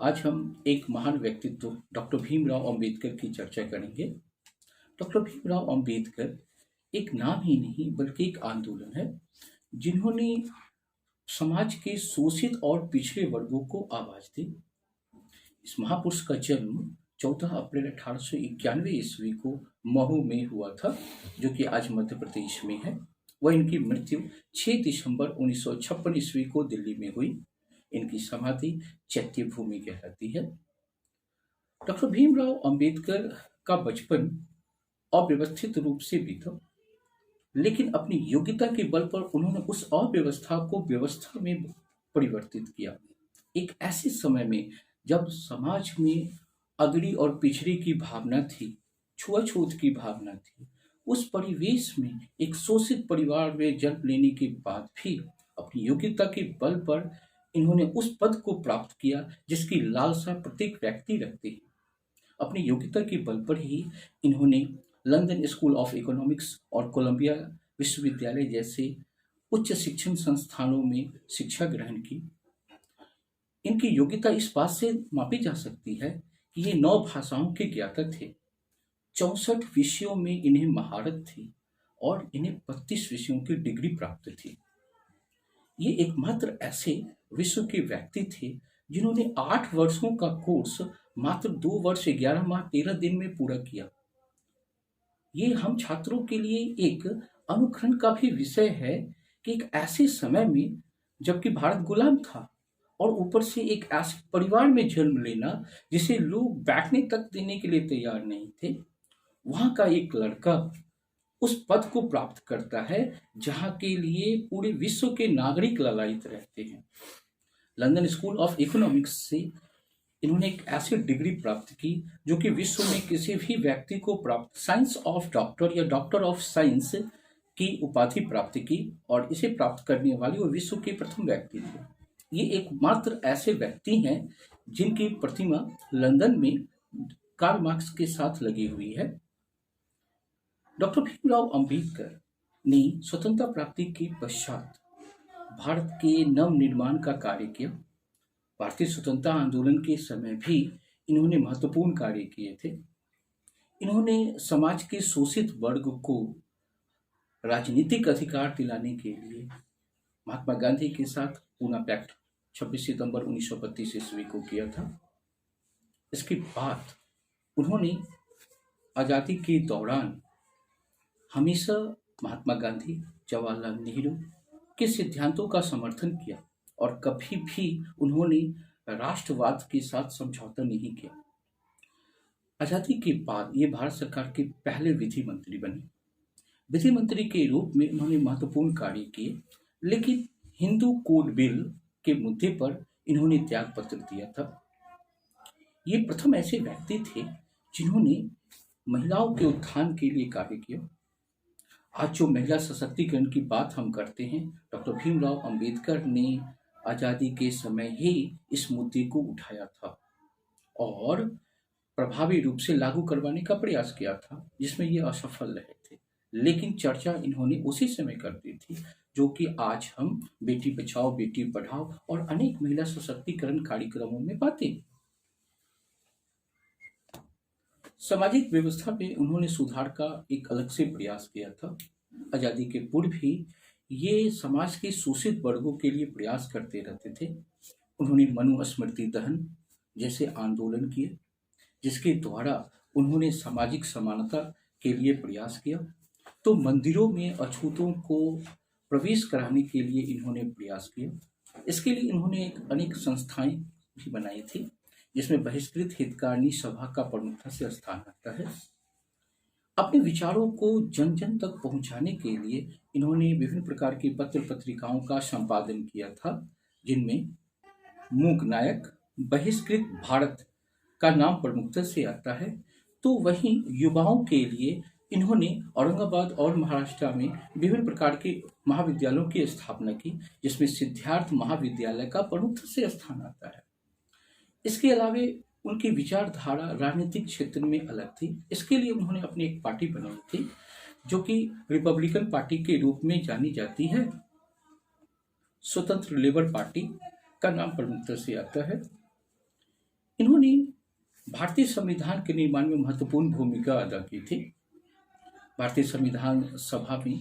आज हम एक महान व्यक्तित्व डॉक्टर भीमराव अंबेडकर की चर्चा करेंगे। डॉक्टर भीमराव अंबेडकर एक नाम ही नहीं बल्कि एक आंदोलन है, जिन्होंने समाज के शोषित और पिछड़े वर्गों को आवाज दी। इस महापुरुष का जन्म 14 अप्रैल 1891 ईस्वी को महू में हुआ था, जो कि आज मध्य प्रदेश में है। वह इनकी मृत्यु 6 दिसंबर 1956 ईस्वी को दिल्ली में हुई। इनकी समाधि चैत्य भूमि कहलाती है। डॉक्टर भीमराव अंबेडकर का बचपन अव्यवस्थित रूप से बीता, लेकिन अपनी योग्यता के बल पर उन्होंने उस अव्यवस्था को व्यवस्था में परिवर्तित किया। एक ऐसे समय में जब समाज में अगड़ी और पिछड़ी की भावना थी, छुआछूत की भावना थी, उस परिवेश में एक शोषित परिवार में जन्म लेने के बाद भी अपनी योग्यता के बल पर इन्होंने उस पद को प्राप्त किया जिसकी लालसा प्रत्येक व्यक्ति रखते हैं। अपनी योग्यता के बल पर ही इन्होंने लंदन स्कूल ऑफ इकोनॉमिक्स और कोलंबिया विश्वविद्यालय जैसे उच्च शिक्षण संस्थानों में शिक्षा ग्रहण की। इनकी योग्यता इस बात से मापी जा सकती है कि ये 9 भाषाओं के ज्ञाता थे, 64 विषयों में इन्हें महारत थी और इन्हें 32 विषयों की डिग्री प्राप्त थी। ये एकमात्र ऐसे विश्व के व्यक्ति थे जिन्होंने 8 वर्षों का कोर्स मात्र 2 वर्ष 11 माह 13 दिन में पूरा किया। ये हम छात्रों के लिए एक अनुकरण का भी विषय है कि एक ऐसे समय में जबकि भारत गुलाम था और ऊपर से एक ऐसे परिवार में जन्म लेना जिसे लोग बैठने तक देने के लिए तैयार नहीं थे, वहां का एक लड़का उस पद को प्राप्त करता है जहां के लिए पूरे विश्व के नागरिक ललायित रहते हैं। लंदन स्कूल ऑफ इकोनॉमिक्स से इन्होंने एक ऐसी डिग्री प्राप्त की जो कि विश्व में किसी भी व्यक्ति को प्राप्त, साइंस ऑफ डॉक्टर या डॉक्टर ऑफ साइंस की उपाधि प्राप्त की, और इसे प्राप्त करने वाले वो विश्व के प्रथम व्यक्ति थे। ये एकमात्र ऐसे व्यक्ति हैं जिनकी प्रतिमा लंदन में कार्ल मार्क्स के साथ लगी हुई है। डॉक्टर भीमराव अंबेडकर ने स्वतंत्रता प्राप्ति के पश्चात भारत के नव निर्माण का कार्य किया। भारतीय स्वतंत्रता आंदोलन के समय भी इन्होंने महत्वपूर्ण कार्य किए थे। इन्होंने समाज के शोषित वर्ग को राजनीतिक अधिकार दिलाने के लिए महात्मा गांधी के साथ पूना पैक्ट 26 सितंबर 1932 ईस्वी को किया था। इसके बाद उन्होंने आज़ादी के दौरान हमेशा महात्मा गांधी, जवाहरलाल नेहरू के सिद्धांतों का समर्थन किया और कभी भी उन्होंने राष्ट्रवाद के साथ समझौता नहीं किया। आज़ादी के बाद ये भारत सरकार के पहले विधि मंत्री बने। विधि मंत्री के रूप में उन्होंने महत्वपूर्ण कार्य किए, लेकिन हिंदू कोड बिल के मुद्दे पर इन्होंने त्याग पत्र दिया था। ये प्रथम ऐसे व्यक्ति थे जिन्होंने महिलाओं के उत्थान के लिए कार्य किया। आज जो महिला सशक्तिकरण की बात हम करते हैं, डॉक्टर भीमराव अंबेडकर ने आज़ादी के समय ही इस मुद्दे को उठाया था और प्रभावी रूप से लागू करवाने का प्रयास किया था, जिसमें ये असफल रहे थे। लेकिन चर्चा इन्होंने उसी समय कर दी थी जो कि आज हम बेटी बचाओ बेटी पढ़ाओ और अनेक महिला सशक्तिकरण कार्यक्रमों में पाते हैं। सामाजिक व्यवस्था में उन्होंने सुधार का एक अलग से प्रयास किया था। आज़ादी के पूर्व ही ये समाज के शोषित वर्गों के लिए प्रयास करते रहते थे। उन्होंने मनुस्मृति दहन जैसे आंदोलन किए, जिसके द्वारा उन्होंने सामाजिक समानता के लिए प्रयास किया। तो मंदिरों में अछूतों को प्रवेश कराने के लिए इन्होंने प्रयास किया। इसके लिए इन्होंने अनेक संस्थाएं भी बनाई थी, जिसमें बहिष्कृत हितकारिणी सभा का प्रमुखता से स्थान रखता है। अपने विचारों को जन जन तक पहुंचाने के लिए इन्होंने विभिन्न प्रकार की पत्र पत्रिकाओं का संपादन किया था, जिनमें मूक नायक, बहिष्कृत भारत का नाम प्रमुखता से आता है। तो वहीं युवाओं के लिए इन्होंने औरंगाबाद और महाराष्ट्र में विभिन्न प्रकार के महाविद्यालयों की स्थापना की, जिसमें सिद्धार्थ महाविद्यालय का प्रमुखता से स्थान आता है। इसके अलावा उनकी विचारधारा राजनीतिक क्षेत्र में अलग थी। इसके लिए उन्होंने अपनी एक पार्टी बनाई थी जो कि रिपब्लिकन पार्टी के रूप में जानी जाती है। स्वतंत्र लेबर पार्टी का नाम प्रमुखता से आता है। इन्होंने भारतीय संविधान के निर्माण में महत्वपूर्ण भूमिका अदा की थी। भारतीय संविधान सभा में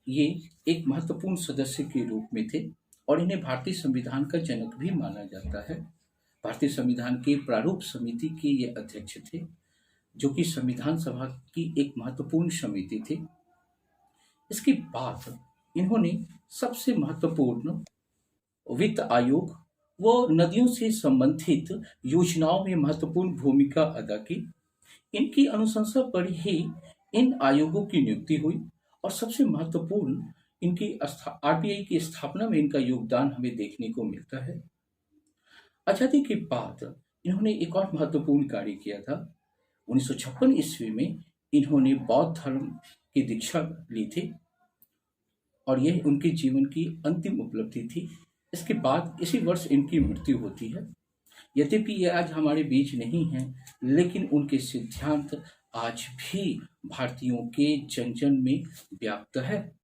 ये एक महत्वपूर्ण सदस्य के रूप में थे और इन्हें भारतीय संविधान का जनक भी माना जाता है। भारतीय संविधान के प्रारूप समिति के ये अध्यक्ष थे, जो कि संविधान सभा की एक महत्वपूर्ण समिति थी। इसके बाद इन्होंने सबसे महत्वपूर्ण वित्त आयोग व नदियों से संबंधित योजनाओं में महत्वपूर्ण भूमिका अदा की। इनकी अनुशंसा पर ही इन आयोगों की नियुक्ति हुई और सबसे महत्वपूर्ण इनकी आरबीआई की स्थापना में इनका योगदान हमें देखने को मिलता है। आजादी के बाद इन्होंने एक और महत्वपूर्ण कार्य किया था। 1956 ईस्वी में इन्होंने बौद्ध धर्म की दीक्षा ली थी और यह उनके जीवन की अंतिम उपलब्धि थी। इसके बाद इसी वर्ष इनकी मृत्यु होती है। यद्यपि ये आज हमारे बीच नहीं हैं, लेकिन उनके सिद्धांत आज भी भारतीयों के जन जन में व्याप्त है।